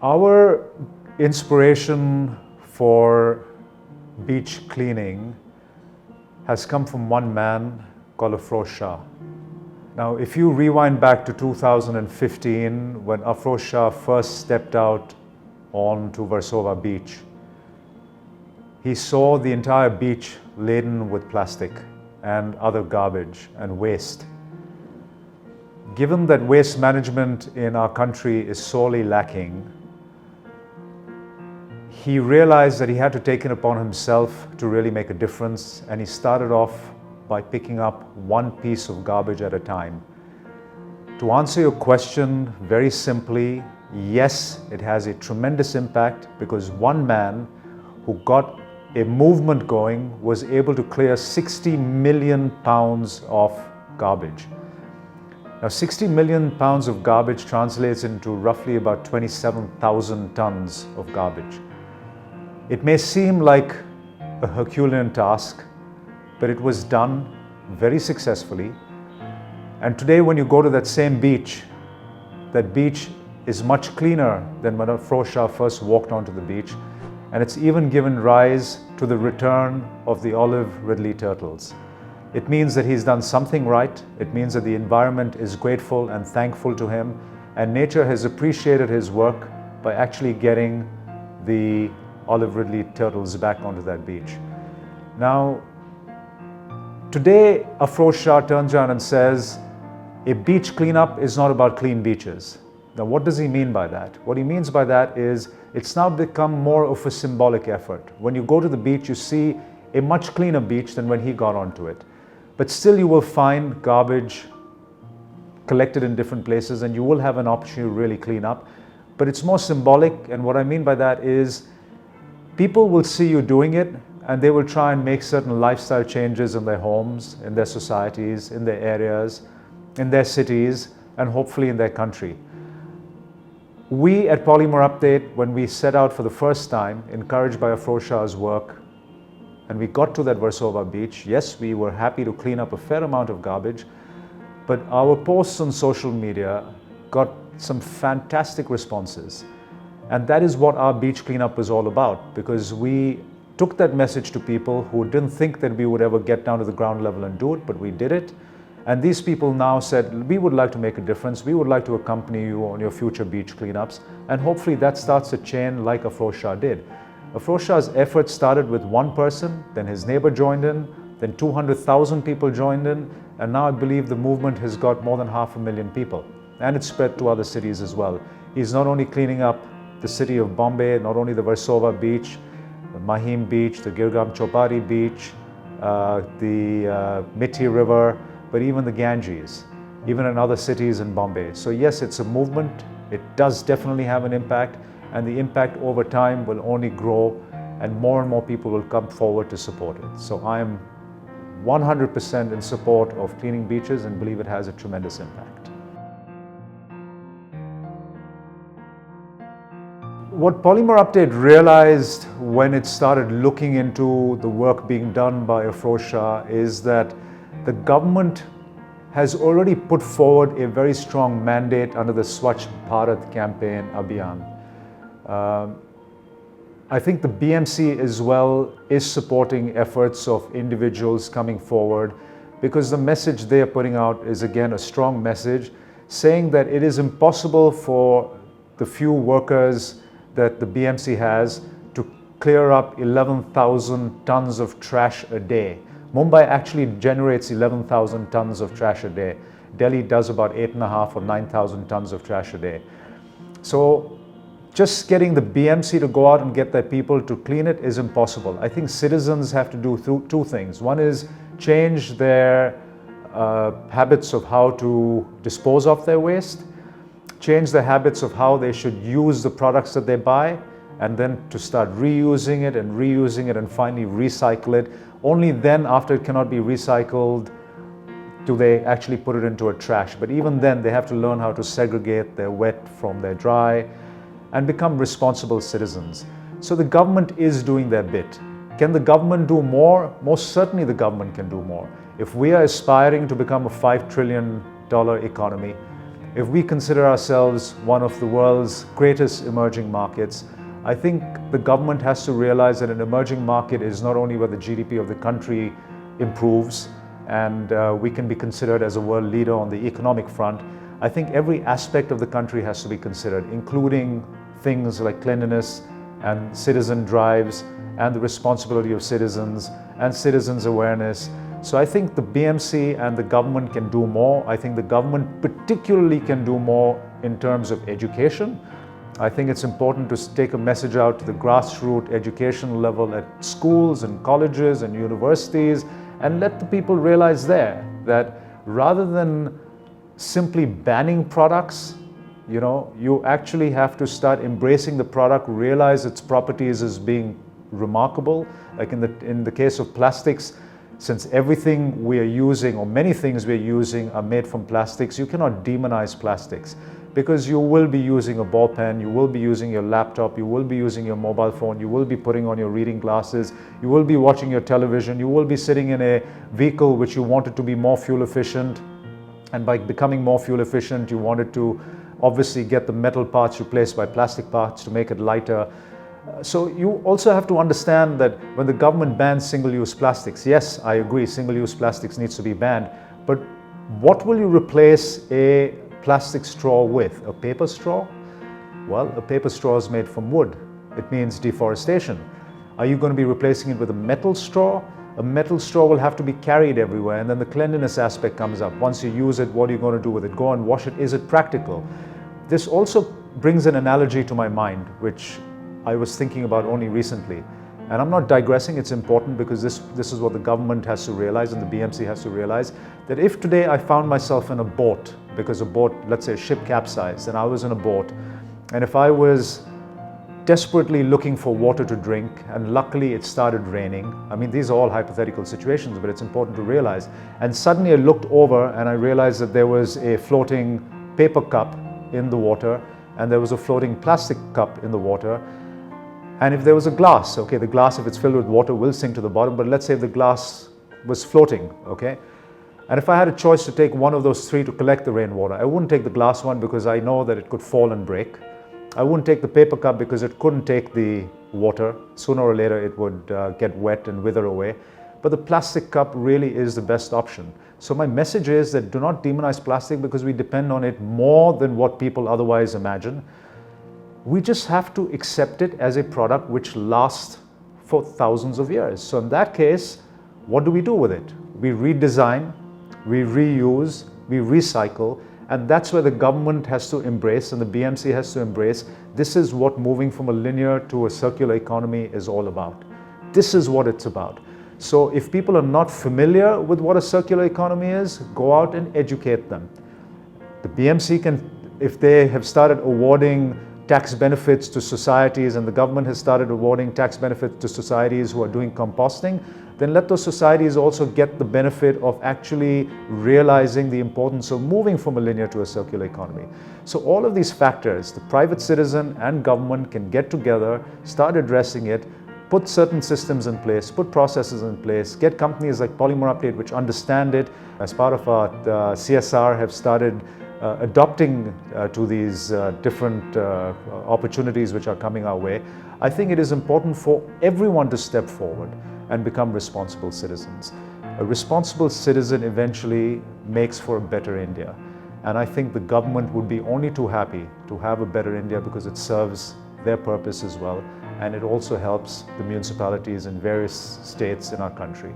Our inspiration for beach cleaning has come from one man called Afroz Shah. Now, if you rewind back to 2015, when Afroz Shah first stepped out onto Versova beach, he saw the entire beach laden with plastic and other garbage and waste. Given that waste management in our country is sorely lacking, he realized that he had to take it upon himself to really make a difference, and he started off by picking up one piece of garbage at a time. To answer your question very simply, yes, it has a tremendous impact, because one man who got a movement going was able to clear 60 million pounds of garbage. Now, 60 million pounds of garbage translates into roughly about 27,000 tons of garbage. It may seem like a Herculean task, but it was done very successfully. And today, when you go to that same beach, that beach is much cleaner than when Afroz Shah first walked onto the beach. And it's even given rise to the return of the olive ridley turtles. It means that he's done something right. It means that the environment is grateful and thankful to him, and nature has appreciated his work by actually getting the olive ridley turtles back onto that beach. Now, today Afroz Shah turns around and says, a beach cleanup is not about clean beaches. Now, what does he mean by that? What he means by that is it's now become more of a symbolic effort. When you go to the beach, you see a much cleaner beach than when he got onto it. But still you will find garbage collected in different places, and you will have an opportunity to really clean up. But it's more symbolic, and what I mean by that is people will see you doing it, and they will try and make certain lifestyle changes in their homes, in their societies, in their areas, in their cities, and hopefully in their country. We at Polymerupdate, when we set out for the first time, encouraged by Afroz Shah's work, and we got to that Versova beach, yes, we were happy to clean up a fair amount of garbage, but our posts on social media got some fantastic responses. And that is what our beach cleanup was all about, because we took that message to people who didn't think that we would ever get down to the ground level and do it, but we did it. And these people now said, we would like to make a difference. We would like to accompany you on your future beach cleanups. And hopefully that starts a chain like Afroz Shah did. Afroz Shah's effort started with one person, then his neighbor joined in, then 200,000 people joined in, and now I believe the movement has got more than 500,000 people. And it's spread to other cities as well. He's not only cleaning up the city of Bombay, not only the Versova beach, the Mahim beach, the Girgam Chopari beach, the Mithi River, but even the Ganges, even in other cities in Bombay. So yes, it's a movement. It does definitely have an impact, and the impact over time will only grow, and more people will come forward to support it. So I am 100% in support of cleaning beaches and believe it has a tremendous impact. What Polymerupdate realized when it started looking into the work being done by Afroz Shah is that the government has already put forward a very strong mandate under the Swachh Bharat campaign Abhiyan. I think the BMC as well is supporting efforts of individuals coming forward, because the message they are putting out is again a strong message saying that it is impossible for the few workers that the BMC has to clear up 11,000 tons of trash a day. Mumbai actually generates 11,000 tons of trash a day. Delhi does about 8,500 or 9,000 tons of trash a day. So just getting the BMC to go out and get their people to clean it is impossible. I think citizens have to do two things. One is change their habits of how to dispose of their waste, change the habits of how they should use the products that they buy, and then to start reusing it and finally recycle it. Only then, after it cannot be recycled, do they actually put it into a trash. But even then, they have to learn how to segregate their wet from their dry and become responsible citizens. So the government is doing their bit. Can the government do more? Most certainly the government can do more. If we are aspiring to become a $5 trillion economy, if we consider ourselves one of the world's greatest emerging markets, I think the government has to realize that an emerging market is not only where the GDP of the country improves and we can be considered as a world leader on the economic front. I think every aspect of the country has to be considered, including things like cleanliness and citizen drives and the responsibility of citizens and citizens' awareness. So I think the BMC and the government can do more. I think the government particularly can do more in terms of education. I think it's important to take a message out to the grassroots education level at schools and colleges and universities and let the people realize there that rather than simply banning products, you actually have to start embracing the product, realize its properties as being remarkable. Like in the case of plastics, since everything we are using, or many things we are using, are made from plastics, you cannot demonize plastics. Because you will be using a ball pen, you will be using your laptop, you will be using your mobile phone, you will be putting on your reading glasses, you will be watching your television, you will be sitting in a vehicle which you wanted to be more fuel efficient. And by becoming more fuel efficient, you wanted to obviously get the metal parts replaced by plastic parts to make it lighter. So you also have to understand that when the government bans single-use plastics, yes, I agree, single-use plastics needs to be banned, but what will you replace a plastic straw with? A paper straw? Well, a paper straw is made from wood. It means deforestation. Are you going to be replacing it with a metal straw? A metal straw will have to be carried everywhere, and then the cleanliness aspect comes up. Once you use it, what are you going to do with it? Go and wash it. Is it practical? This also brings an analogy to my mind, which I was thinking about only recently. And I'm not digressing, it's important because this is what the government has to realize and the BMC has to realize, that if today I found myself in a boat, because a boat, let's say a ship capsized, and I was in a boat, and if I was desperately looking for water to drink, and luckily it started raining. I mean, these are all hypothetical situations, but it's important to realize. And suddenly I looked over and I realized that there was a floating paper cup in the water, and there was a floating plastic cup in the water. And if there was a glass, okay, the glass, if it's filled with water, will sink to the bottom, but let's say the glass was floating, okay? And if I had a choice to take one of those three to collect the rainwater, I wouldn't take the glass one because I know that it could fall and break. I wouldn't take the paper cup because it couldn't take the water. Sooner or later it would get wet and wither away. But the plastic cup really is the best option. So my message is that do not demonize plastic because we depend on it more than what people otherwise imagine. We just have to accept it as a product which lasts for thousands of years. So in that case, what do we do with it? We redesign, we reuse, we recycle, and that's where the government has to embrace and the BMC has to embrace. This is what moving from a linear to a circular economy is all about. This is what it's about. So if people are not familiar with what a circular economy is, go out and educate them. The BMC can, if they have started awarding tax benefits to societies and the government has started awarding tax benefits to societies who are doing composting, then let those societies also get the benefit of actually realizing the importance of moving from a linear to a circular economy. So all of these factors, the private citizen and government can get together, start addressing it, put certain systems in place, put processes in place, get companies like Polymerupdate which understand it, as part of our CSR have started adopting to these different opportunities which are coming our way. I think it is important for everyone to step forward and become responsible citizens. A responsible citizen eventually makes for a better India. And I think the government would be only too happy to have a better India because it serves their purpose as well. And it also helps the municipalities in various states in our country.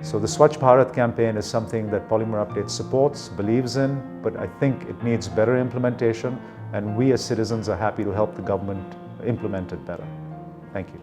So the Swachh Bharat campaign is something that Polymerupdate supports, believes in, but I think it needs better implementation, and we as citizens are happy to help the government implement it better. Thank you.